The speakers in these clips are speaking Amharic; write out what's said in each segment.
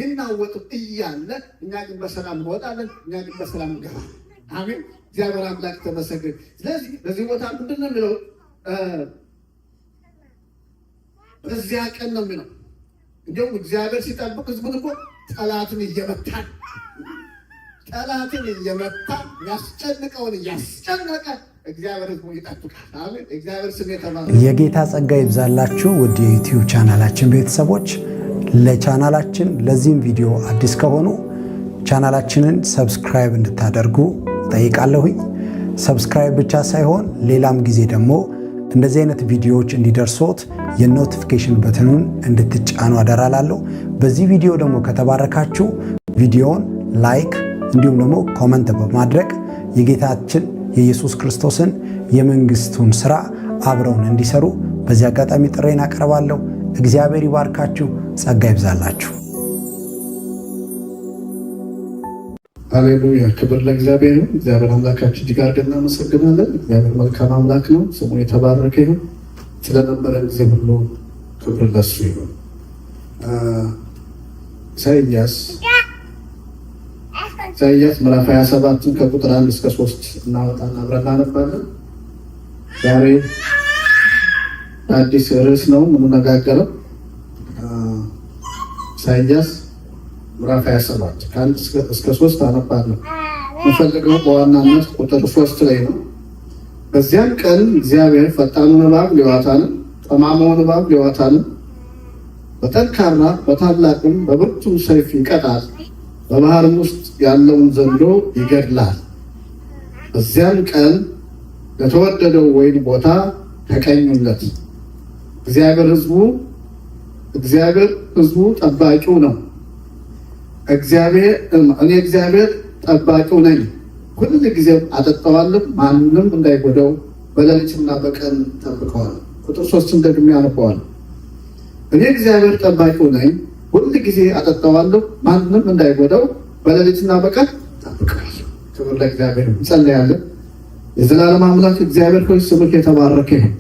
ይናወጡ እያለ እኛ ግን በሰላም እንወጣለን፣ እኛ ግን በሰላም እንገባለን። አሜን። እግዚአብሔር አምላክ ተመሰገነ። ስለዚህ በዚህ ቦታ ምንድን ነው የሚለው? በዚያ ቀን ነው የሚለው። እንዲሁም እግዚአብሔር ሲጠብቅ ህዝቡን እኮ ጠላትን እየመታ ያስጨንቀውን እያስጨነቀ እግዚአብሔር ህዝቡን ይጠብቃል። አሜን። እግዚአብሔር ስም የተባረከ። የጌታ ጸጋ ይብዛላችሁ ውድ የዩቲዩብ ቻናላችን ቤተሰቦች። ለቻናላችን ለዚህም ቪዲዮ አዲስ ከሆኑ ቻናላችንን ሰብስክራይብ እንድታደርጉ ጠይቃለሁኝ። ሰብስክራይብ ብቻ ሳይሆን ሌላም ጊዜ ደግሞ እንደዚህ አይነት ቪዲዮዎች እንዲደርሶት የኖቲፊኬሽን በትኑን እንድትጫኑ አደራላለሁ። በዚህ ቪዲዮ ደግሞ ከተባረካችሁ ቪዲዮውን ላይክ እንዲሁም ደግሞ ኮመንት በማድረግ የጌታችን የኢየሱስ ክርስቶስን የመንግስቱን ስራ አብረውን እንዲሰሩ በዚህ አጋጣሚ ጥሬን አቀርባለሁ። እግዚአብሔር ይባርካችሁ፣ ጸጋ ይብዛላችሁ። ሃሌሉያ! ክብር ለእግዚአብሔር ይሁን። እግዚአብሔር አምላካችን እጅግ አድርገን እናመሰግናለን። እግዚአብሔር መልካም አምላክ ነው፣ ስሙ የተባረከ ይሁን። ስለነበረ ጊዜ ሁሉ ክብር ለሱ ይሁን። ኢሳይያስ ምዕራፍ 27 ከቁጥር 1 እስከ 3 እናወጣና አብረን እናነባለን። ዛሬ አዲስ ርዕስ ነው የምንነጋገረው። ኢሳይያስ ምዕራፍ 27 ከ1 እስከ 3 አነባለሁ። የምፈልገው በዋናነት ቁጥር 3 ላይ ነው። በዚያን ቀን እግዚአብሔር ፈጣኑን እባብ ሌዋታንን፣ ጠማማውን እባብ ሌዋታንን በጠንካራ በታላቅም በብርቱም ሰይፍ ይቀጣል፣ በባህርም ውስጥ ያለውን ዘንዶ ይገድላል። በዚያን ቀን ለተወደደው ወይን ቦታ ተቀኙለት። እግዚአብሔር ሕዝቡ ጠባቂው ነው። እኔ እግዚአብሔር ጠባቂው ነኝ፣ ሁል ጊዜም አጠጣዋለሁ፣ ማንም እንዳይጎዳው በሌሊትና በቀን ጠብቀዋለሁ። ቁጥር 3 ደግሜ ያነበዋለሁ። እኔ እግዚአብሔር ጠባቂው ነኝ፣ ሁል ጊዜ አጠጣዋለሁ፣ ማንም እንዳይጎዳው በሌሊትና በቀን ጠብቀዋለሁ። ክብር ለእግዚአብሔር። እንጸልያለን። የዘላለም አምላክ እግዚአብሔር ሆይ ስምህ የተባረከ ይሁን።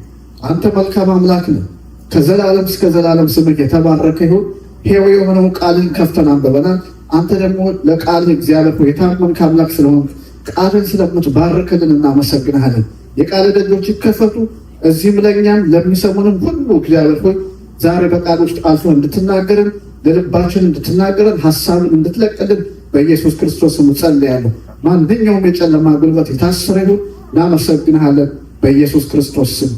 አንተ መልካም አምላክ ነህ። ከዘላለም እስከ ዘላለም ስምህ የተባረከ ይሁን። ሕያው የሆነውን ቃልህን ከፍተን አንብበናል። አንተ ደግሞ ለቃልህ እግዚአብሔር ሆይ የታመንክ አምላክ ስለሆንክ ቃልን ስለምትባርክልን እናመሰግናለን። የቃል ደጆች ይከፈቱ፣ እዚህም ለእኛም ለሚሰሙንም ሁሉ እግዚአብሔር ሆይ ዛሬ በቃል ውስጥ አልፎ እንድትናገርን፣ ለልባችን እንድትናገረን፣ ሀሳብን እንድትለቅልን በኢየሱስ ክርስቶስ ስም ጸልያለሁ። ማንኛውም የጨለማ ጉልበት የታሰረ ይሁን። እናመሰግናለን በኢየሱስ ክርስቶስ ስም።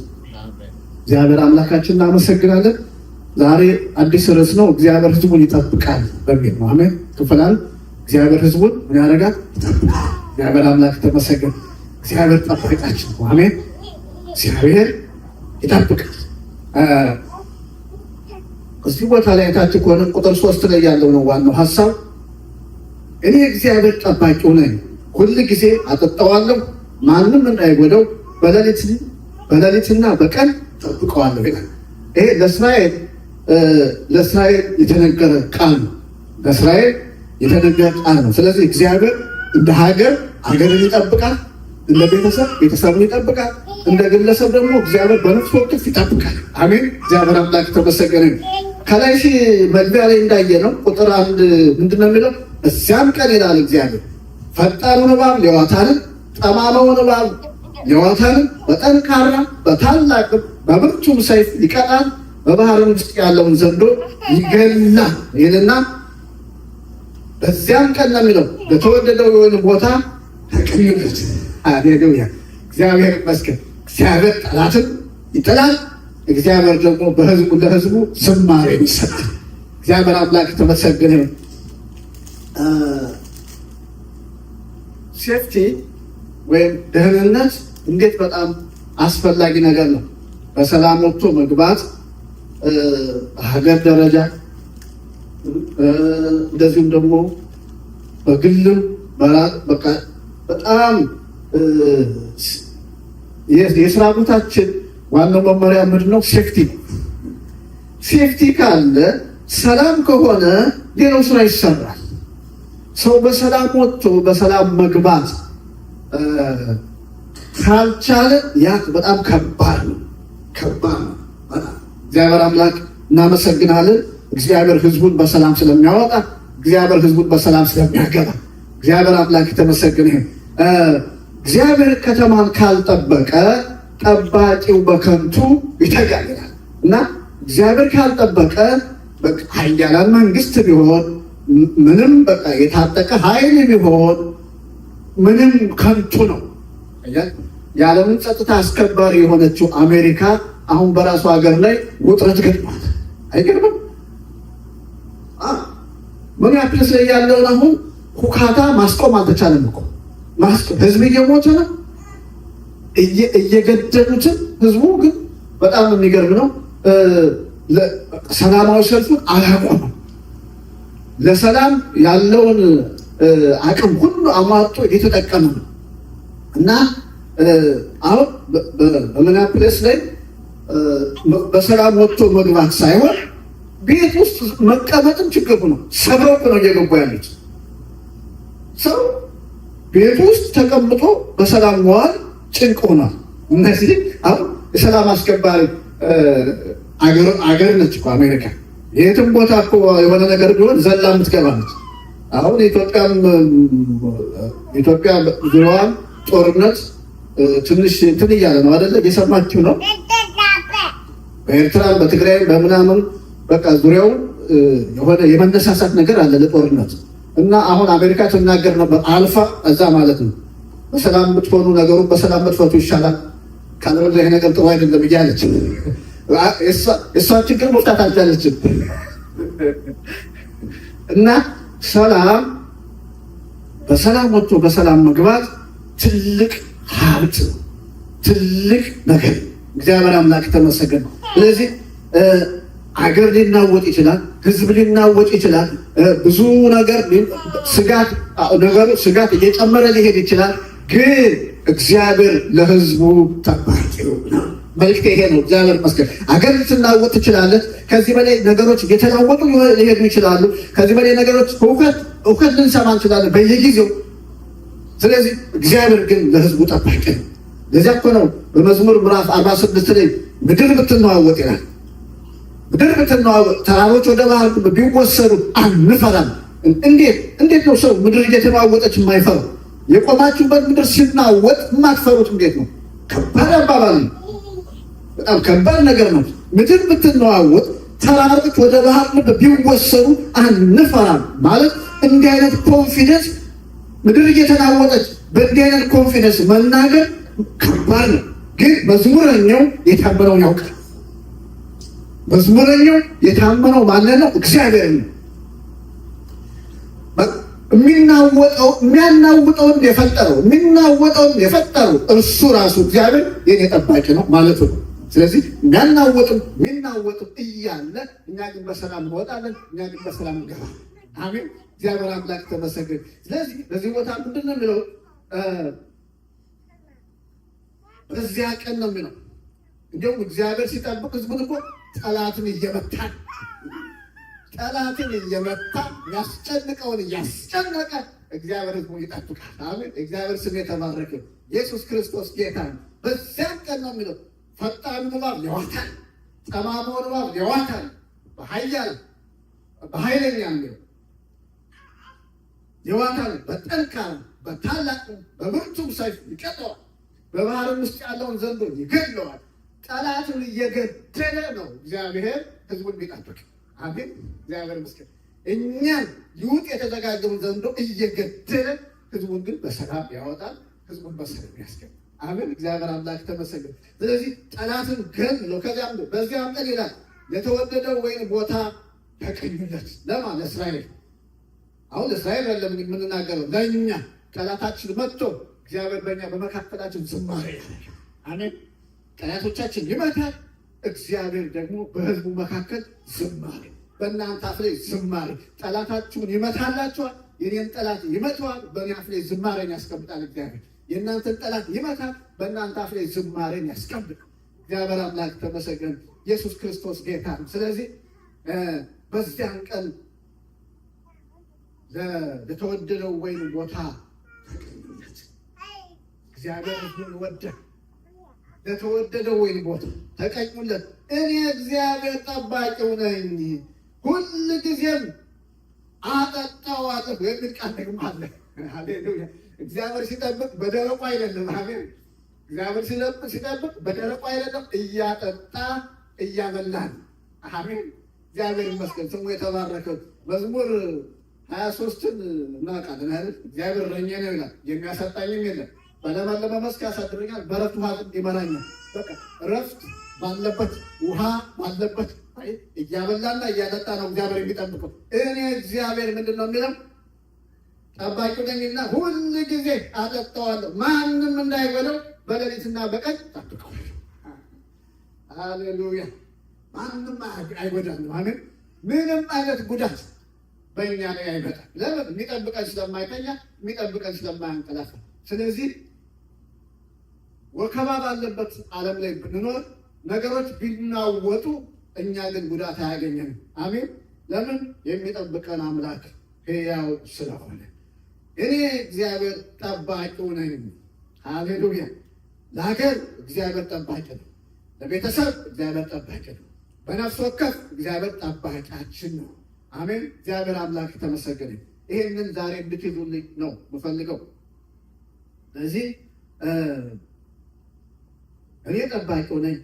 እግዚአብሔር አምላካችን እናመሰግናለን። ዛሬ አዲስ ርዕስ ነው፣ እግዚአብሔር ህዝቡን ይጠብቃል በሚል ነው። አሜን። ክፍላል እግዚአብሔር ህዝቡን ምን ያደርጋል? ይጠብቃል። እግዚአብሔር አምላክ ተመሰገን። እግዚአብሔር ጠባቂያችን ነው። አሜን። እግዚአብሔር ይጠብቃል። እዚህ ቦታ ላይ ታች ከሆነ ቁጥር 3 ላይ ያለው ነው ዋናው ሀሳብ። እኔ እግዚአብሔር ጠባቂው ነኝ፣ ሁል ጊዜ አጠጣዋለሁ፣ ማንም እንዳይጎዳው በሌሊትና በቀን ጠብቀዋለሁ ይላል። ይሄ ለእስራኤል የተነገረ ቃል ነው። ለእስራኤል የተነገረ ቃል ነው። ስለዚህ እግዚአብሔር እንደ ሀገርን ይጠብቃል፣ እንደ ቤተሰቡን ይጠብቃል፣ እንደ ግለሰብ ደግሞ እግዚአብሔር በነፍስ ወከፍ ይጠብቃል። አሜን። እግዚአብሔር አምላክ ተመሰገነ። ከላይ መግቢያ ላይ እንዳየ ነው ቁጥር 1 ምንድነው የሚለው? እዚያም ቀን ይላል እግዚአብሔር ፈጣኑን እባብ ሌዋታንን፣ ጠማማውን እባብ ሌዋታንን በጠንካራ በታላቅም በብርቱም ሰይፍ ይቀጣል፣ በባህርም ውስጥ ያለውን ዘንዶ ይገድላል ይልና በዚያም ቀን ነው የሚለው ለተወደደው የወይን ቦታ ተቀኙለት። ሃሌሉያ! እግዚአብሔር ይመስገን። እግዚአብሔር ጠላትን ይጥላል። እግዚአብሔር ደግሞ ለህዝቡ ዝማሬ ይሰጣል። እግዚአብሔር አምላክ ተመሰገነ። ሴፍቲ ወይም ደህንነት እንዴት በጣም አስፈላጊ ነገር ነው። በሰላም ወጥቶ መግባት በሀገር ደረጃ እንደዚሁም ደግሞ በግልም በጣም የስራ ቦታችን ዋናው መመሪያ ምንድን ነው? ሴፍቲ። ሴፍቲ ካለ ሰላም ከሆነ ሌላው ስራ ይሰራል። ሰው በሰላም ወጥቶ በሰላም መግባት ካልቻለ ያ በጣም ከባድ ነው። እግዚአብሔር አምላክ እናመሰግናለን። እግዚአብሔር ህዝቡን በሰላም ስለሚያወጣ እግዚአብሔር ህዝቡን በሰላም ስለሚያገባ እግዚአብሔር አምላክ የተመሰገነ ይሁን። እግዚአብሔር ከተማን ካልጠበቀ ጠባቂው በከንቱ ይተጋል እና እግዚአብሔር ካልጠበቀ ኃያላን መንግስት ቢሆን ምንም በቃ የታጠቀ ኃይል ቢሆን ምንም ከንቱ ነው። የዓለምን ጸጥታ አስከባሪ የሆነችው አሜሪካ አሁን በራሱ ሀገር ላይ ውጥረት ገጥሟት አይገርምም? ሚኒያፖሊስ ላይ ያለውን አሁን ሁካታ ማስቆም አልተቻለም እኮ። ህዝብ እየሞተ ነው፣ እየገደሉትን። ህዝቡ ግን በጣም የሚገርም ነው፣ ሰላማዊ ሰልፉን አላቆመም። ለሰላም ያለውን አቅም ሁሉ አሟጦ እየተጠቀመ ነው እና አሁን በሚኒያፖሊስ ላይ በሰላም ወጥቶ መግባት ሳይሆን ቤት ውስጥ መቀመጥም ችግር ነው። ሰበብ ነው እየገቡ ያሉት። ሰው ቤት ውስጥ ተቀምጦ በሰላም መዋል ጭንቅ ሆኗል። እነዚህ አሁን የሰላም አስከባሪ አገር ነች እኮ አሜሪካ። የትም ቦታ እኮ የሆነ ነገር ቢሆን ዘላ የምትገባ ነች። አሁን ኢትዮጵያ ዙሪያዋን ጦርነት ትንሽ እንትን እያለ ነው አይደለ? እየሰማችሁ ነው። በኤርትራም በትግራይም በምናምን በቃ ዙሪያው የሆነ የመነሳሳት ነገር አለ ለጦርነት እና አሁን አሜሪካ ትናገር ነበር አልፋ እዛ ማለት ነው በሰላም የምትሆኑ ነገሩን በሰላም መጥፈቱ ይሻላል፣ ካልሆነ ይሄ ነገር ጥሩ አይደለም እያለች እሷን ችግር መፍታት አልቻለችም። እና ሰላም በሰላም ወጥቶ በሰላም መግባት ትልቅ ሀብት ነው፣ ትልቅ ነገር። እግዚአብሔር አምላክ ተመሰገነ። ስለዚህ አገር ሊናወጥ ይችላል፣ ህዝብ ሊናወጥ ይችላል። ብዙ ነገር ስጋት እየጨመረ ሊሄድ ይችላል። ግን እግዚአብሔር ለህዝቡ ጠባቂው ነው። መልክት ይሄ ነው። እግዚአብሔር ይመስገን። አገር ልትናወጥ ትችላለች። ከዚህ በላይ ነገሮች እየተናወጡ ሊሄዱ ይችላሉ። ከዚህ በላይ ነገሮች እውቀት ልንሰማ እንችላለን በየጊዜው። ስለዚህ እግዚአብሔር ግን ለህዝቡ ጠባቂ ነው። ለዚያ እኮ ነው በመዝሙር ምዕራፍ 46 ላይ ምድር ብትነዋወጥ ይላል። ምድር ብትነዋወጥ፣ ተራሮች ወደ ባህር ቢወሰዱ አንፈራም። እንዴት ነው ሰው ምድር እየተነዋወጠች የማይፈራው? የቆማችሁበት ምድር ሲናወጥ የማትፈሩት እንዴት ነው? ከባድ አባባል ነው። በጣም ከባድ ነገር ነው። ምድር ብትነዋወጥ፣ ተራሮች ወደ ባህር ቢወሰዱ አንፈራም ማለት እንዲህ አይነት ኮንፊደንስ፣ ምድር እየተናወጠች በእንዲህ አይነት ኮንፊደንስ መናገር ከባድ ነው። ግን መዝሙረኛው የታመነውን ያውቃል። መዝሙረኛው የታመነው ማንን ነው? እግዚአብሔር ነው። የሚያናውጠውን የፈጠረው እርሱ ራሱ እግዚአብሔር የኔ ጠባቂ ነው ማለቱ ነው። ስለዚህ የሚናወጥም እያለ እኛ ግን በሰላም እንወጣለን፣ እኛ ግን በሰላም እንገባለን። አሜን። እግዚአብሔር አምላክ ተመሰገነ። ስለዚህ በዚህ ቦታ ምንድን ነው የሚለው? በዚያ ቀን ነው የሚለው። እንዲሁም እግዚአብሔር ሲጠብቅ ህዝቡን እኮ ጠላትን እየመታ ያስጨንቀውን እያስጨነቀ እግዚአብሔር ህዝቡ ይጠብቃል። አሜን። እግዚአብሔር ስም የተባረከ። ኢየሱስ ክርስቶስ ጌታ ነው። በዚያም ቀን ነው የሚለው ፈጣኑ እባብ ይዋታል፣ ጠማማውን እባብ ይዋታል፣ በኃይለኛ የሚለው ይዋታል፣ በጠንካራ በታላቅ በብርቱም ሰይፍ ይቀጠዋል፣ በባህርም ውስጥ ያለውን ዘንዶ ይገድለዋል። ጠላትን እየገደለ ነው እግዚአብሔር ህዝቡን ቢጠብቅ። አሜን። እግዚአብሔር ይመስገን። እኛን ይውጥ የተዘጋጀውን ዘንዶ እየገደለ ህዝቡን ግን በሰላም ያወጣል፣ ህዝቡን በሰላም ያስገባል። አሜን። እግዚአብሔር አምላክ ተመሰገነ። ስለዚህ ጠላትን ገድሎ ከዚያም በዚያም ቀን ይላል ለተወደደው ወይን ቦታ ተቀኙለት። ለማን? ለእስራኤል። አሁን ለእስራኤል አይደለም የምንናገረው፣ ለእኛ ጠላታችን መጥቶ እግዚአብሔር በእኛ በመካከላችን ዝማሬ ያደርጋል። አሜን። ጠላቶቻችን ይመታል፣ እግዚአብሔር ደግሞ በህዝቡ መካከል ዝማሬ፣ በእናንተ አፍ ላይ ዝማሬ። ጠላታችሁን ይመታላችኋል፣ የኔን ጠላት ይመተዋል፣ በእኔ አፍ ላይ ዝማሬን ያስቀምጣል። እግዚአብሔር የእናንተን ጠላት ይመታል፣ በእናንተ አፍ ላይ ዝማሬን ያስቀምጣል። እግዚአብሔር አምላክ ተመሰገነ። ኢየሱስ ክርስቶስ ጌታ ነው። ስለዚህ በዚያን ቀን ለተወደደው ወይን ቦታ ተቀኙለት። እግዚአብሔር ህዝቡን ወደ ለተወደደው ወይን ቦታ ተቀኙለት። እኔ እግዚአብሔር ጠባቂው ነኝ፣ ሁል ጊዜም አጠጣዋለሁ የሚል ቃል ደግሞ አለ። ሃሌሉያ! እግዚአብሔር ሲጠብቅ በደረቁ አይደለም። አሜን። እግዚአብሔር ሲጠብቅ በደረቁ አይደለም፣ እያጠጣ እያበላን። አሜን። እግዚአብሔር ይመስገን፣ ስሙ የተባረከው። መዝሙር 23ን እናውቃለን አይደል? እግዚአብሔር እረኛዬ ነው ይላል፣ የሚያሳጣኝም የለም። በለመለመ መስክ ያሳድረኛል፣ በዕረፍት ውኃ ይመራኛል። በቃ እረፍት ባለበት ውሃ ባለበት እያበላና እያጠጣ ነው እግዚአብሔር የሚጠብቀው። እኔ እግዚአብሔር ምንድን ነው የሚለው? ጠባቂው ነኝና ሁል ጊዜ አጠጣዋለሁ፣ ማንም እንዳይበለው በሌሊትና በቀን ጠብቀዋለሁ። ሃሌሉያ! ማንም አይጎዳም። አሜን። ምንም አይነት ጉዳት በእኛ ላይ አይመጣም። ለምን? የሚጠብቀን ስለማይተኛ፣ የሚጠብቀን ስለማያንቀላፋ። ስለዚህ ወከባ ባለበት ዓለም ላይ ብንኖር ነገሮች ቢናወጡ እኛ ግን ጉዳት አያገኘንም። አሜን። ለምን? የሚጠብቀን አምላክ ሕያው ስለሆነ። እኔ እግዚአብሔር ጠባቂው ነኝ። ሃሌሉያ! ለሀገር እግዚአብሔር ጠባቂ ነው። ለቤተሰብ እግዚአብሔር ጠባቂ ነው። በነፍስ ወከፍ እግዚአብሔር ጠባቂያችን ነው። አሜን። እግዚአብሔር አምላክ የተመሰገነ። ይሄንን ዛሬ እንድትይዙልኝ ነው የምፈልገው። ስለዚህ እኔ ጠባቂው ነኝ።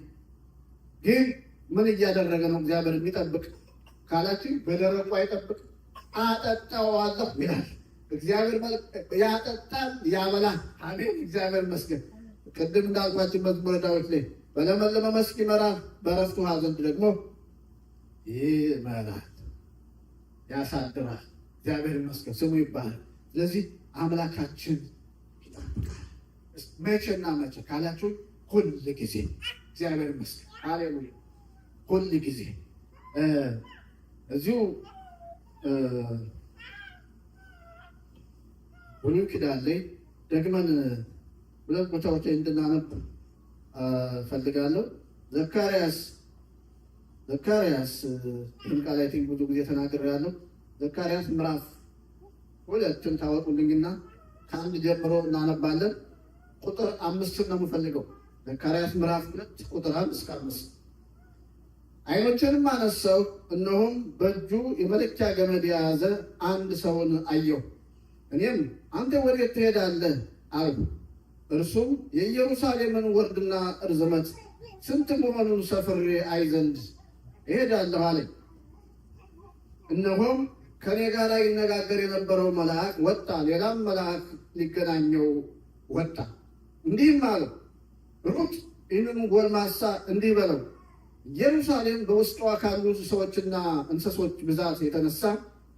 ግን ምን እያደረገ ነው እግዚአብሔር የሚጠብቅ ካላችሁ፣ በደረቁ አይጠብቅ፣ አጠጣዋለሁ ይላል እግዚአብሔር። ያጠጣል፣ ያበላል። አሜን። እግዚአብሔር ይመስገን። ቅድም እንዳልኳችሁ መዝሙረ ዳዊት ላይ በለመለመ መስክ ይመራል፣ በዕረፍት ውኃ ዘንድ ደግሞ ይመራል፣ ያሳድራል። እግዚአብሔር ይመስገን፣ ስሙ ይባላል። ስለዚህ አምላካችን ይጠብቃል። መቼና መቼ ካላችሁ፣ ሁል ጊዜ እግዚአብሔር ይመስገን። ሃሌሉያ! ሁል ጊዜ እዚሁ ብሉይ ኪዳን ላይ ደግመን ሁለት ቦታዎች እንድናነብ ፈልጋለሁ። ዘካርያስ ይህን ቃል አይ ቲንክ ብዙ ጊዜ ተናግሬያለሁ። ዘካርያስ ምዕራፍ 2ን ታወጡልኝና ከአንድ ጀምሮ እናነባለን። ቁጥር 5 ነው የምፈልገው። ዘካርያስ ምዕራፍ 2 ቁጥር 1 እስከ 5። ዓይኖቼንም አነሳሁ፣ እነሆም በእጁ የመለኪያ ገመድ የያዘ አንድ ሰውን አየሁ። እኔም አንተ ወዴት ትሄዳለህ አልሁ። እርሱም የኢየሩሳሌምን ወርድና እርዝመት ስንት መሆኑን ሰፍሬ አይ ዘንድ እሄዳለሁ አለኝ። እነሆም ከኔ ጋር ይነጋገር የነበረው መልአክ ወጣ፣ ሌላም መልአክ ሊገናኘው ወጣ። እንዲህም አለው፣ ሩጥ፣ ይህንን ጎልማሳ እንዲህ በለው፣ ኢየሩሳሌም በውስጧ ካሉ ሰዎችና እንስሶች ብዛት የተነሳ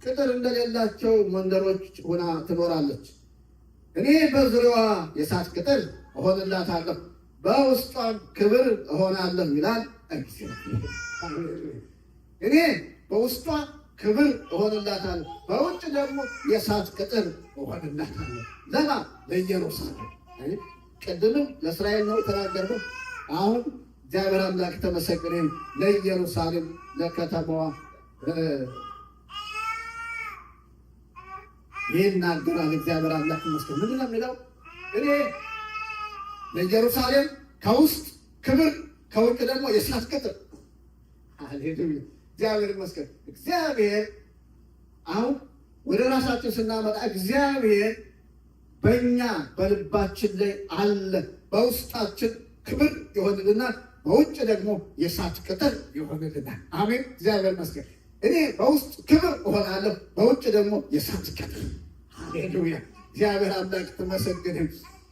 ቅጥር እንደሌላቸው መንደሮች ሆና ትኖራለች። እኔ በዙሪያዋ የእሳት ቅጥር እሆንላታለሁ፣ በውስጧም ክብር እሆናለሁ ይላል እግዚአብሔር። እኔ በውስጧ ክብር እሆንላታለሁ፣ በውጭ ደግሞ የእሳት ቅጥር እሆንላታለሁ። ለማ ለኢየሩሳሌም። ቅድምም ለእስራኤል ነው የተናገርነው። አሁን እግዚአብሔር አምላክ ተመሰገነ። ለኢየሩሳሌም ለከተማዋ ይናገራል እግዚአብሔር አምላክ ይመስገን። ምንድን ነው የሚለው? እኔ ለኢየሩሳሌም ከውስጥ ክብር፣ ከውጭ ደግሞ የእሳት ቅጥር። ሃሌሉያ! እግዚአብሔር ይመስገን። እግዚአብሔር አሁን ወደ ራሳችን ስናመጣ እግዚአብሔር በእኛ በልባችን ላይ አለ። በውስጣችን ክብር ይሆንልናል፣ በውጭ ደግሞ የእሳት ቅጥር ይሆንልናል። አሜን። እግዚአብሔር ይመስገን። እኔ በውስጥ ክብር እሆናለሁ፣ በውጭ ደግሞ የእሳት ቅጥር። ሃሌሉያ! እግዚአብሔር አምላክ ተመሰገነ።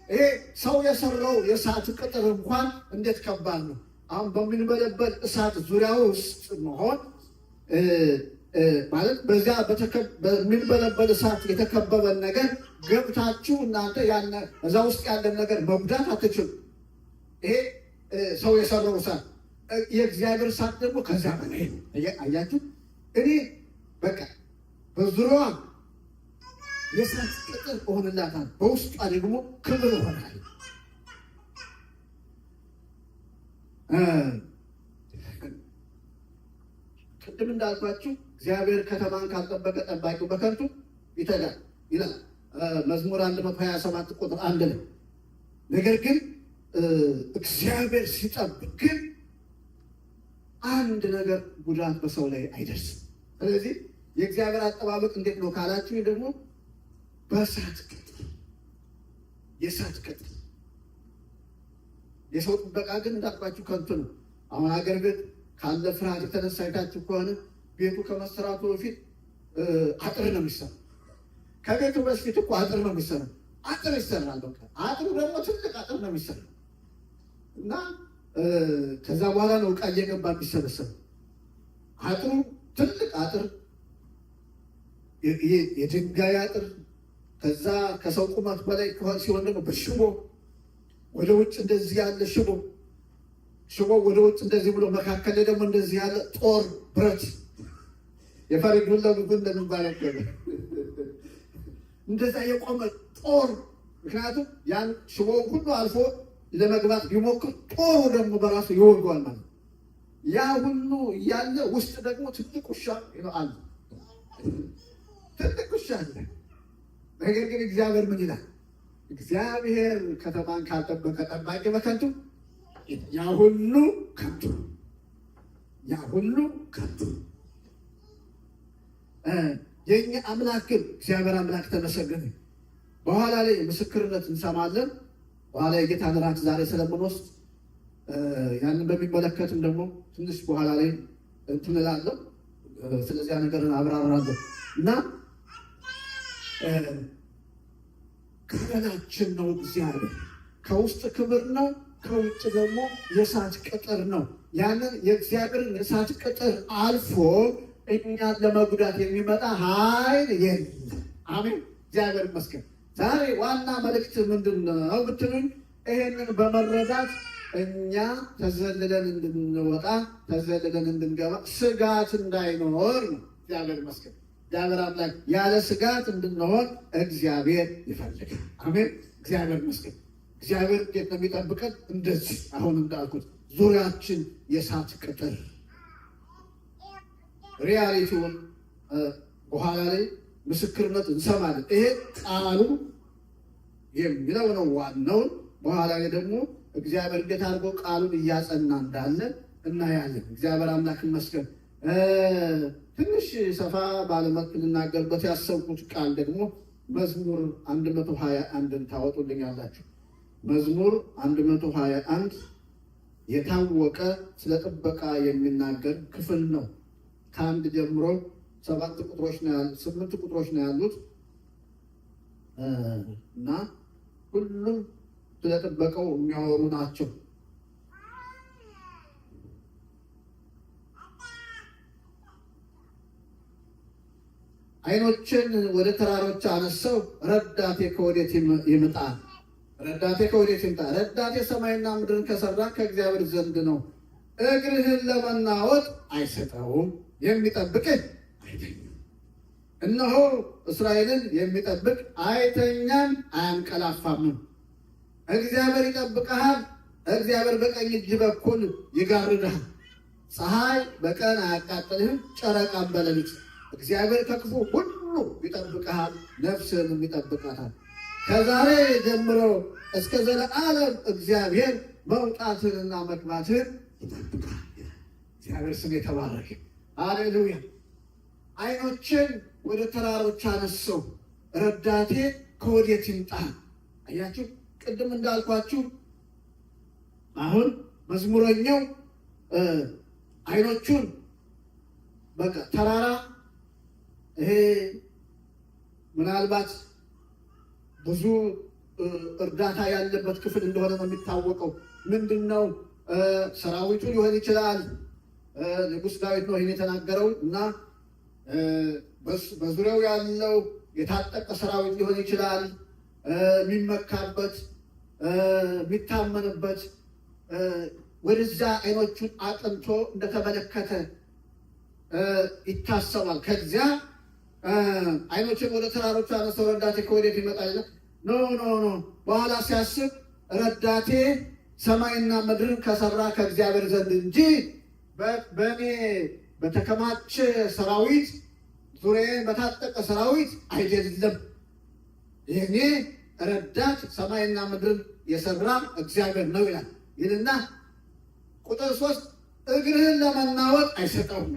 ይሄ ሰው የሰራው የእሳት ቅጥር እንኳን እንዴት ከባድ ነው! አሁን በሚንበለበል እሳት ዙሪያ ውስጥ መሆን ማለት በዚያ በሚንበለበል እሳት የተከበበን ነገር ገብታችሁ እናንተ እዛ ውስጥ ያለን ነገር መጉዳት አትችሉ። ይሄ ሰው የሰራው እሳት፣ የእግዚአብሔር እሳት ደግሞ ከዚያ በላይ ነው። አያችሁ? እኔ በቃ በዙሪያዋ የእሳት ቅጥር እሆንላታል፣ በውስጧ ደግሞ ክብር እሆናል። ቅድም እንዳልኳችሁ እግዚአብሔር ከተማን ካልጠበቀ ጠባቂው በከንቱ ይተጋል ይላል መዝሙር 127 ቁጥር 1 ነው። ነገር ግን እግዚአብሔር ሲጠብቅ ግን አንድ ነገር ጉዳት በሰው ላይ አይደርስም። ስለዚህ የእግዚአብሔር አጠባበቅ እንዴት ነው ካላችሁ ደግሞ በእሳት ቅጥር፣ የእሳት ቅጥር። የሰው ጥበቃ ግን እንዳልኳችሁ ከንቱ ነው። አሁን ሀገር ቤት ካለ ፍርሃት የተነሳ አይታችሁ ከሆነ ቤቱ ከመሰራቱ በፊት አጥር ነው የሚሰራው። ከቤቱ በፊት እኮ አጥር ነው የሚሰራው። አጥር ይሰራል። በቃ አጥሩ ደግሞ ትልቅ አጥር ነው የሚሰራው እና ከዛ በኋላ ነው ዕቃ እየገባ የሚሰበሰበው። አጥሩ ትልቅ አጥር፣ የድንጋይ አጥር፣ ከዛ ከሰው ቁመት በላይ ሲሆን ደግሞ በሽቦ ወደ ውጭ እንደዚህ ያለ ሽቦ ወደ ውጭ እንደዚህ ብሎ መካከል ላይ ደግሞ እንደዚህ ያለ ጦር ብረት የፈሪዱን ለብጉ እንደሚባለው እንደዛ የቆመ ጦር። ምክንያቱም ያን ሽቦው ሁሉ አልፎ ለመግባት ቢሞክር ጦሩ ደግሞ በራሱ ይወጓል ማለት። ያ ሁሉ እያለ ውስጥ ደግሞ ትልቅ ውሻ አለ፣ ትልቅ ውሻ አለ። ነገር ግን እግዚአብሔር ምን ይላል? እግዚአብሔር ከተማን ካልጠበቀ ጠባቂ በከንቱ፣ ያ ሁሉ ከንቱ፣ ያ ሁሉ ከንቱ። የኛ አምላክ ግን እግዚአብሔር አምላክ ተመሰገነ። በኋላ ላይ ምስክርነት እንሰማለን። በኋላ የጌታን እራት ዛሬ ስለምንወስድ ያንን በሚመለከትም ደግሞ ትንሽ በኋላ ላይ እንትን እላለሁ። ስለዚያ ነገርን አብራራለሁ እና ክብራችን ነው እግዚአብሔር። ከውስጥ ክብር ነው፣ ከውጭ ደግሞ የእሳት ቅጥር ነው። ያንን የእግዚአብሔርን የእሳት ቅጥር አልፎ እኛን ለመጉዳት የሚመጣ ኃይል የለም። አሜን፣ እግዚአብሔር ይመስገን። ዛሬ ዋና መልእክት ምንድን ነው ብትሉኝ፣ ይሄንን በመረዳት እኛ ተዘልለን እንድንወጣ ተዘልለን እንድንገባ ስጋት እንዳይኖር ነው። እግዚአብሔር ይመስገን። እግዚአብሔር አምላክ ያለ ስጋት እንድንሆን እግዚአብሔር ይፈልጋል። አሜን፣ እግዚአብሔር ይመስገን። እግዚአብሔር እንዴት ነው የሚጠብቀን? እንደዚህ አሁን እንዳልኩት ዙሪያችን የእሳት ቅጥር። ሪያሊቲውን በኋላ ላይ ምስክርነት እንሰማለን። ይሄ ቃሉ የሚለው ነው ዋናውን። በኋላ ላይ ደግሞ እግዚአብሔር እንዴት አድርጎ ቃሉን እያጸና እንዳለ እናያለን። እግዚአብሔር አምላክ ይመስገን። ትንሽ ሰፋ ባለመልክ ልናገርበት ያሰብኩት ቃል ደግሞ መዝሙር 121ን ታወጡልኛላችሁ። መዝሙር 121 የታወቀ ስለ ጥበቃ የሚናገር ክፍል ነው። ከአንድ ጀምሮ 8 ቁጥሮች ነው ያሉት እና ሁሉም ስለ ጥበቃው የሚያወሩ ናቸው። ዓይኖችን ወደ ተራሮች አነሳው፣ ረዳቴ ከወዴት ይምጣ? ረዳቴ ከወዴት ይምጣ? ረዳቴ ሰማይና ምድርን ከሰራ ከእግዚአብሔር ዘንድ ነው። እግርህን ለመናወጥ አይሰጠውም፣ የሚጠብቅህ አይተኛም። እነሆ እስራኤልን የሚጠብቅ አይተኛም አያንቀላፋም። እግዚአብሔር ይጠብቅሃል። እግዚአብሔር በቀኝ እጅ በኩል ይጋርድሃል። ፀሐይ በቀን አያቃጥልህም፣ ጨረቃም በሌሊት። እግዚአብሔር ከክፉ ሁሉ ይጠብቅሃል፣ ነፍስህንም ይጠብቃታል። ከዛሬ ጀምሮ እስከ ዘለዓለም እግዚአብሔር መውጣትንና መግባትን ይጠብቃል። እግዚአብሔር ስም የተባረከ። ሃሌሉያ። ዓይኖችን ወደ ተራሮች አነሳው፣ ረዳቴ ከወዴት ይምጣ? አያችሁ፣ ቅድም እንዳልኳችሁ አሁን መዝሙረኛው ዓይኖቹን በቃ ተራራ፣ ይሄ ምናልባት ብዙ እርዳታ ያለበት ክፍል እንደሆነ ነው የሚታወቀው። ምንድን ነው? ሰራዊቱ ሊሆን ይችላል። ንጉሥ ዳዊት ነው ይህን የተናገረው እና በዙሪያው ያለው የታጠቀ ሰራዊት ሊሆን ይችላል። የሚመካበት የሚታመንበት ወደዛ ዓይኖቹን አቅንቶ እንደተመለከተ ይታሰባል። ከዚያ ዓይኖችን ወደ ተራሮች አነሳው፣ ረዳቴ ከወዴት ይመጣል? ኖ በኋላ ሲያስብ ረዳቴ ሰማይና ምድርን ከሰራ ከእግዚአብሔር ዘንድ እንጂ በእኔ በተከማቸ ሰራዊት ዙሪያዬን በታጠቀ ሰራዊት አይደለም። ይህኔ ረዳት ሰማይና ምድርን የሰራ እግዚአብሔር ነው ይላል ይልና ቁጥር 3 እግርህን ለመናወጥ አይሰጠውም።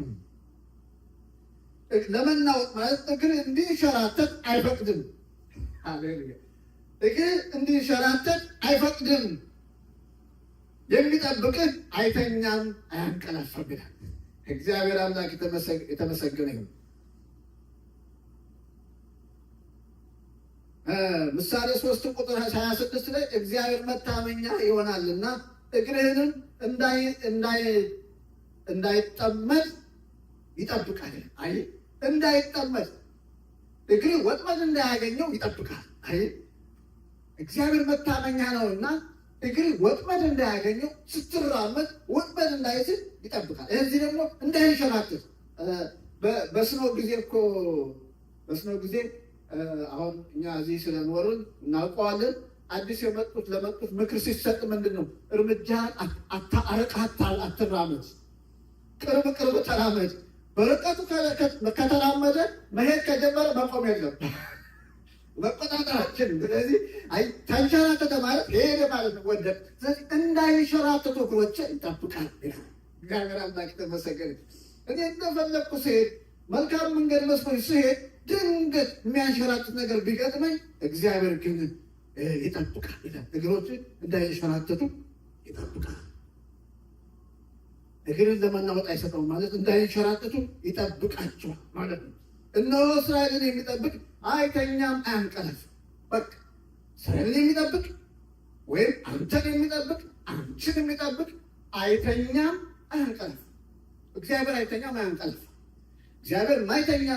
ለመናወጥ ማለት እግር እንዲንሸራተት አይፈቅድም። ሃሌሉያ! እግር እንዲንሸራተት አይፈቅድም። የሚጠብቅህ አይተኛም አያንቀላፋም ይላል። እግዚአብሔር አምላክ የተመሰገነ ይሁን። ምሳሌ 3 ቁጥር 26 ላይ እግዚአብሔር መታመኛ ይሆናልና እግርህንም እንዳይጠመድ ይጠብቃል። አይ እንዳይጠመድ እግር ወጥመድ እንዳያገኘው ይጠብቃል። አይ እግዚአብሔር መታመኛ ነውና እግር ወጥመድ እንዳያገኘው ስትራመድ ወጥመድ እንዳይዝል ይጠብቃል። እዚህ ደግሞ እንዳይንሸራተት በስኖ ጊዜ አሁን እኛ እዚህ ስለኖርን እናውቀዋለን። አዲስ ለመጡት ምክር ሲሰጥ ምንድን ነው? እርምጃህን አትራመድ፣ ቅርብ ተራመድ። በርቀቱ ከተራመደ መሄድ ከጀመረ መቆም የለም መቆጣጠራችን። ስለዚህ ተንሸራተተ ማለት ሄደ ማለት ነው፣ ወደቅ። ስለዚህ እንዳይንሸራተቱ እግሮችን ይጠብቃል። እግዚአብሔር አምላክ የተመሰገነ። እኔ እንደፈለግኩ ስሄድ መልካም መንገድ መስሎኝ ስሄድ ድንገት የሚያንሸራትት ነገር ቢገጥመኝ እግዚአብሔር ግን ይጠብቃል ይላል። እግሮችን እንዳይንሸራተቱ ይጠብቃል። እግርን ለመናወጥ አይሰጠውም ማለት እንዳይንሸራተቱ ይጠብቃቸዋል ማለት ነው። እነሆ እስራኤልን የሚጠብቅ አይተኛም አያንቀላፋም። በቃ እስራኤልን የሚጠብቅ ወይም አንተን የሚጠብቅ አንቺን የሚጠብቅ አይተኛም አያንቀላፋም። እግዚአብሔር አይተኛም አያንቀላፋም። እግዚአብሔር ማይተኛ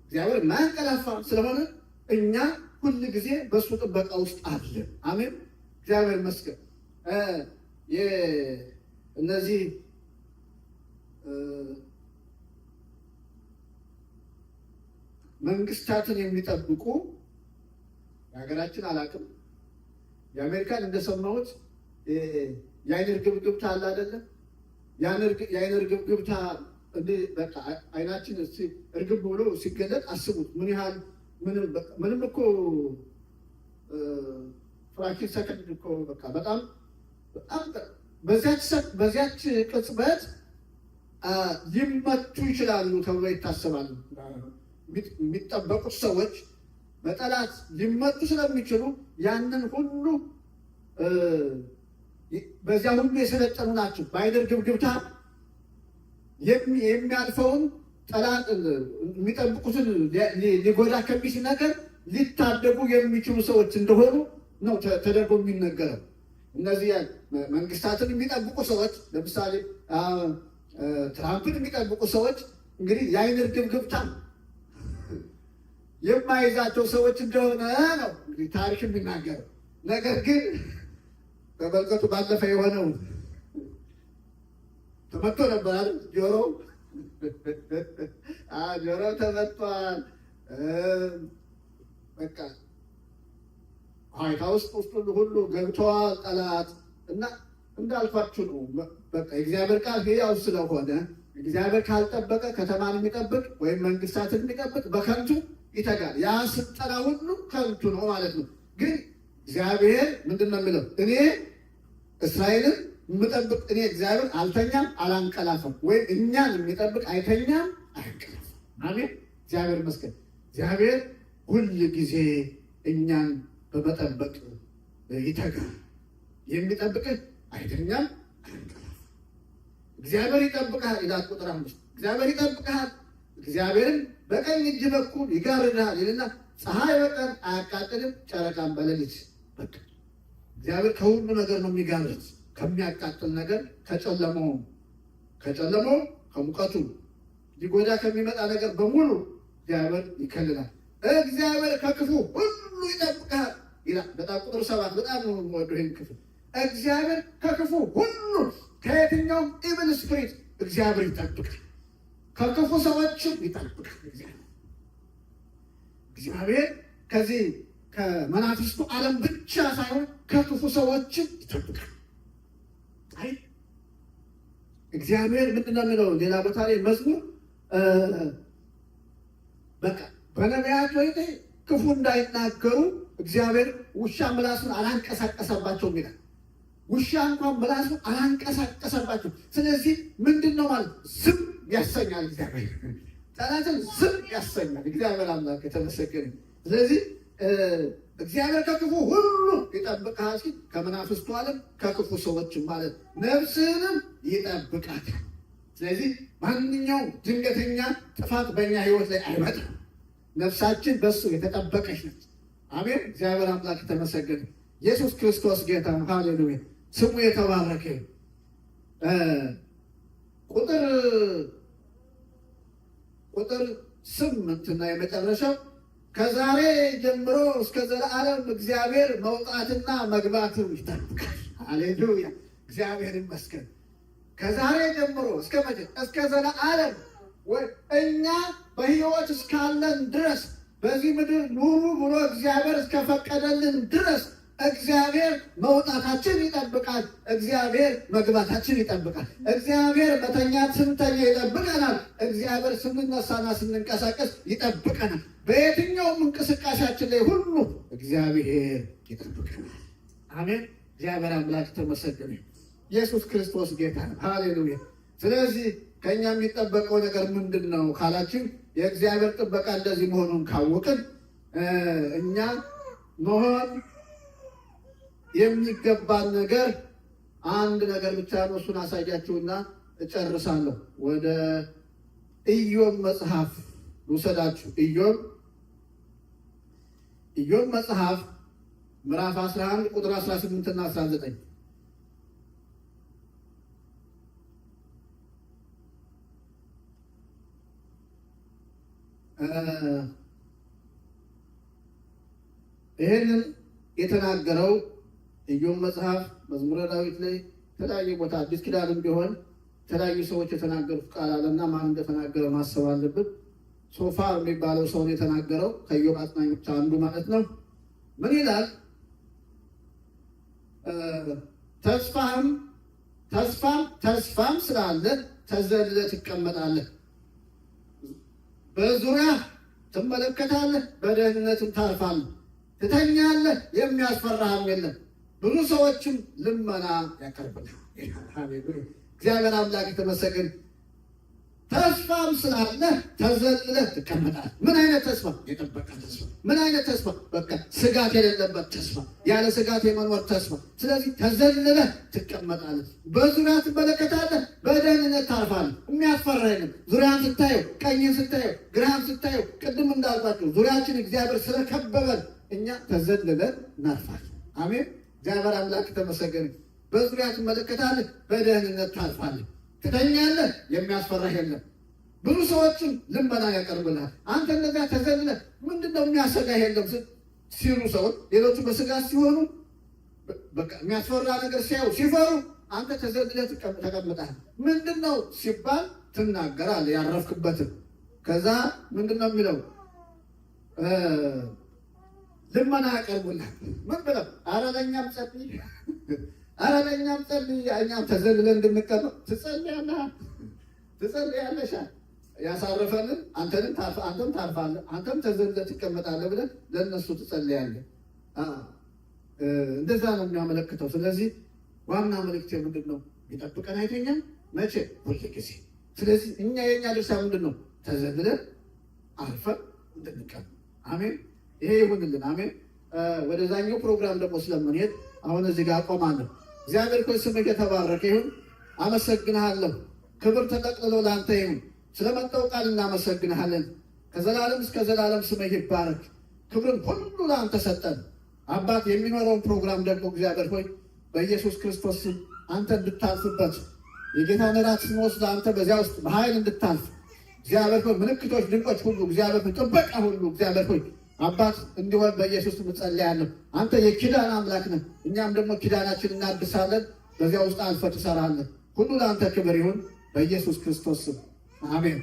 እግዚአብሔር ማያንቀላፋ ስለሆነ እኛ ሁል ጊዜ በእሱ ጥበቃ ውስጥ አለ። አሜን። እግዚአብሔር ይመስገን። እነዚህ መንግስታትን የሚጠብቁ የሀገራችን አላውቅም፣ የአሜሪካን እንደሰማሁት የአይን እርግብግብታ አለ አይደለም? የአይን እርግብግብታ በቃ አይናችን እርግብ ብሎ ሲገለጥ አስቡት ምን ያህል ምንም እኮ ፍራክሽን ሰከንድ እኮ በቃ በጣም በዚያች ቅጽበት ሊመቱ ይችላሉ ተብሎ ይታሰባሉ። የሚጠበቁት ሰዎች በጠላት ሊመቱ ስለሚችሉ ያንን ሁሉ በዚያ ሁሉ የሰለጠኑ ናቸው። በአይን እርግብግብታ የሚያልፈውን ጠላት የሚጠብቁትን ሊጎዳ ከሚችል ነገር ሊታደጉ የሚችሉ ሰዎች እንደሆኑ ነው ተደርጎ የሚነገረው። እነዚህ መንግስታትን የሚጠብቁ ሰዎች ለምሳሌ ትራምፕን የሚጠብቁ ሰዎች እንግዲህ የአይን እርግብግብታ የማይዛቸው ሰዎች እንደሆነ ነው እንግዲህ ታሪክ የሚናገረው። ነገር ግን በመልከቱ ባለፈ የሆነው ተመቶ ነበር። ጆሮው ተመቷል። በቃ ዋይት ሃውስ ውስጥ ሁሉ ገብተዋል ጠላት እና እንዳልኳችሁ ነው። በቃ የእግዚአብሔር ቃል ሕያው ስለሆነ እግዚአብሔር ካልጠበቀ ከተማን የሚጠብቅ ወይም መንግስታትን የሚጠብቅ በከንቱ ይተጋል። ያ ስልጠና ሁሉ ከንቱ ነው ማለት ነው። ግን እግዚአብሔር ምንድን ነው የሚለው? እኔ እስራኤልን የምጠብቅ እኔ እግዚአብሔር አልተኛም አላንቀላፈም። ወይም እኛን የሚጠብቅ አይተኛም አያንቀላፍም። አሜን። እግዚአብሔር ይመስገን። እግዚአብሔር ሁል ጊዜ እኛን በመጠበቅ ይተጋል። የሚጠብቅህ አይተኛም አያንቀላፍም። እግዚአብሔር ይጠብቅሃል ይላል ቁጥር 5። እግዚአብሔር ይጠብቅሃል፣ እግዚአብሔርን በቀኝ እጅ በኩል ይጋርድሃል ይልና ፀሐይ በቀን አያቃጥልም፣ ጨረቃም በሌሊት። በቃ እግዚአብሔር ከሁሉ ነገር ነው የሚጋርድ፣ ከሚያቃጥል ነገር፣ ከጨለማው ከሙቀቱ ሊጎዳ ከሚመጣ ነገር በሙሉ እግዚአብሔር ይከልላል። እግዚአብሔር ከክፉ ሁሉ ይጠብቅሃል ይላል። በጣም ቁጥር 7 በጣም ነው የምወደው ይህን ክፍል። እግዚአብሔር ከክፉ ሁሉ ከየትኛውም ኢቭል ስፒሪት እግዚአብሔር ይጠብቃል፣ ከክፉ ሰዎችም ይጠብቃል። እግዚአብሔር ከዚህ ከመናፍስቱ ዓለም ብቻ ሳይሆን ከክፉ ሰዎችም ይጠብቃል። አይ እግዚአብሔር ምንድን ነው የሚለው ሌላ ቦታ ላይ መዝሙር በቃ በነቢያት ወይ ክፉ እንዳይናገሩ እግዚአብሔር ውሻ ምላሱን አላንቀሳቀሰባቸውም ይላል። ውሻ እንኳን ምላሱን አላንቀሳቀሰባቸው። ስለዚህ ምንድን ነው ማለት ዝም ያሰኛል እግዚአብሔር። ጠላትን ዝም ያሰኛል። እግዚአብሔር አምላክ የተመሰገነ። ስለዚህ እግዚአብሔር ከክፉ ሁሉ ይጠብቅሃል ሲል ከመናፍስቱ ዓለም ከክፉ ሰዎች ማለት ነፍስህንም ይጠብቃል። ስለዚህ ማንኛውም ድንገተኛ ጥፋት በእኛ ህይወት ላይ አይመጣም። ነፍሳችን በሱ የተጠበቀች ነች። አሜን። እግዚአብሔር አምላክ የተመሰገነ። ኢየሱስ ክርስቶስ ጌታ ነው። ሃሌሉያ፣ ስሙ የተባረከ። ቁጥር 8 እና የመጨረሻው ከዛሬ ጀምሮ እስከ ዘላለም እግዚአብሔር መውጣትና መግባትን ይጠብቃል። ሃሌሉያ፣ እግዚአብሔር ይመስገን። ከዛሬ ጀምሮ እስከ ዘላለም እኛ በህይወት እስካለን ድረስ በዚህ ምድር ኑሩ ብሎ እግዚአብሔር እስከፈቀደልን ድረስ እግዚአብሔር መውጣታችን ይጠብቃል። እግዚአብሔር መግባታችን ይጠብቃል። እግዚአብሔር መተኛት ስንተኛ ይጠብቀናል። እግዚአብሔር ስንነሳና ስንንቀሳቀስ ይጠብቀናል። በየትኛውም እንቅስቃሴያችን ላይ ሁሉ እግዚአብሔር ይጠብቀናል። አሜን። እግዚአብሔር አምላክ ተመሰገነ። ኢየሱስ ክርስቶስ ጌታ ነው። ሃሌሉያ። ስለዚህ ከእኛ የሚጠበቀው ነገር ምንድን ነው ካላችን፣ የእግዚአብሔር ጥበቃ እንደዚህ መሆኑን ካወቅን እኛ መሆን የሚገባን ነገር አንድ ነገር ብቻ ነው። እሱን አሳያችሁና እጨርሳለሁ። ወደ ኢዮብ መጽሐፍ ልውሰዳችሁ። ኢዮብ መጽሐፍ ምዕራፍ 11 ቁጥር 18 እና 19 ይህንን የተናገረው ኢዮብ መጽሐፍ መዝሙረ ዳዊት ላይ የተለያየ ቦታ አዲስ ኪዳንም ቢሆን የተለያዩ ሰዎች የተናገሩት ቃል አለና ማን እንደተናገረ ማሰብ አለብን። ሶፋር የሚባለው ሰውን የተናገረው ከኢዮብ አጽናኞች አንዱ ማለት ነው። ምን ይላል? ተስፋም ስላለ ተዘልለህ ትቀመጣለህ፣ በዙሪያ ትመለከታለህ፣ በደህንነትም ታርፋለህ፣ ትተኛለህ፣ የሚያስፈራህም የለም፣ ብዙ ሰዎችም ልመና ያቀርብልሃል። እግዚአብሔር አምላክ የተመሰገነ። ተስፋም ስላለ ተዘልለህ ትቀመጣለህ። ምን አይነት ተስፋ? የጠበቀ ተስፋ። ምን አይነት ተስፋ? በቃ ስጋት የሌለበት ተስፋ፣ ያለ ስጋት የመኖር ተስፋ። ስለዚህ ተዘልለህ ትቀመጣለህ፣ በዙሪያ ትመለከታለህ፣ በደህንነት ታርፋለህ። የሚያስፈራ የለም። ዙሪያን ስታየው፣ ቀኝን ስታየው፣ ግራህን ስታየው፣ ቅድም እንዳልኳቸው ዙሪያችን እግዚአብሔር ስለከበበን እኛ ተዘልለን እናርፋለን። አሜን። እግዚአብሔር አምላክ ተመሰገነ። በዙሪያ ትመለከታለህ፣ በደህንነት ታርፋለህ፣ ትተኛለህ፣ የሚያስፈራህ የለም፣ ብዙ ሰዎችም ልመና ያቀርብልሃል። አንተ እንደዚያ ተዘልለህ ምንድነው የሚያሰጋህ የለም ሲሉ ሰዎች፣ ሌሎቹ በስጋት ሲሆኑ በቃ የሚያስፈራ ነገር ሲያዩ ሲፈሩ፣ አንተ ተዘልለህ ተቀምጠሃል። ምንድነው ሲባል ትናገራለህ ያረፍክበትን። ከዛ ምንድነው የሚለው? ልመና ያቀርቡልሃል። ምን ብለው? ኧረ ለእኛም ጸልይ፣ ኧረ ለእኛም ጸልይ፣ እኛም ተዘልለን እንድንቀመጥ ትጸልያለሽ። ያሳረፈንን አንተም ታርፋለህ፣ አንተም ተዘልለህ ትቀመጣለህ ብለህ ለእነሱ ትጸልያለህ። እንደዛ ነው የሚያመለክተው። ስለዚህ ዋና መልእክቴ ምንድን ነው? ይጠብቀን አይተኛም። መቼ? ሁል ጊዜ። ስለዚህ የእኛ ድርሻ ምንድን ነው? ተዘልለን አርፈን እንድንቀመጥ። አሜን። ይሄ ይሁንልን። አሜን። ወደዛኛው ፕሮግራም ደግሞ ስለምንሄድ አሁን እዚህ ጋር አቆማለሁ። እግዚአብሔር ሆይ ስምህ የተባረከ ይሁን። አመሰግንሃለሁ። ክብር ተጠቅልሎ ለአንተ ይሁን። ስለመጣው ቃል እናመሰግንሃለን። ከዘላለም እስከ ዘላለም ስምህ ይባረክ። ክብርን ሁሉ ለአንተ ሰጠን። አባት የሚኖረውን ፕሮግራም ደግሞ እግዚአብሔር ሆይ በኢየሱስ ክርስቶስ ስም አንተ እንድታልፍበት የጌታን እራት ስንወስድ አንተ በዚያ ውስጥ በኃይል እንድታልፍ እግዚአብሔር ሆይ ምልክቶች፣ ድንቆች ሁሉ እግዚአብሔር ሆይ ጥበቃ ሁሉ እግዚአብሔር ሆይ አባት እንዲሆን በኢየሱስ እጸልያለሁ። አንተ የኪዳን አምላክ ነህ። እኛም ደግሞ ኪዳናችን እናድሳለን። በዚያ ውስጥ አልፈህ ትሰራለህ። ሁሉ ለአንተ ክብር ይሁን በኢየሱስ ክርስቶስ ስም አሜን።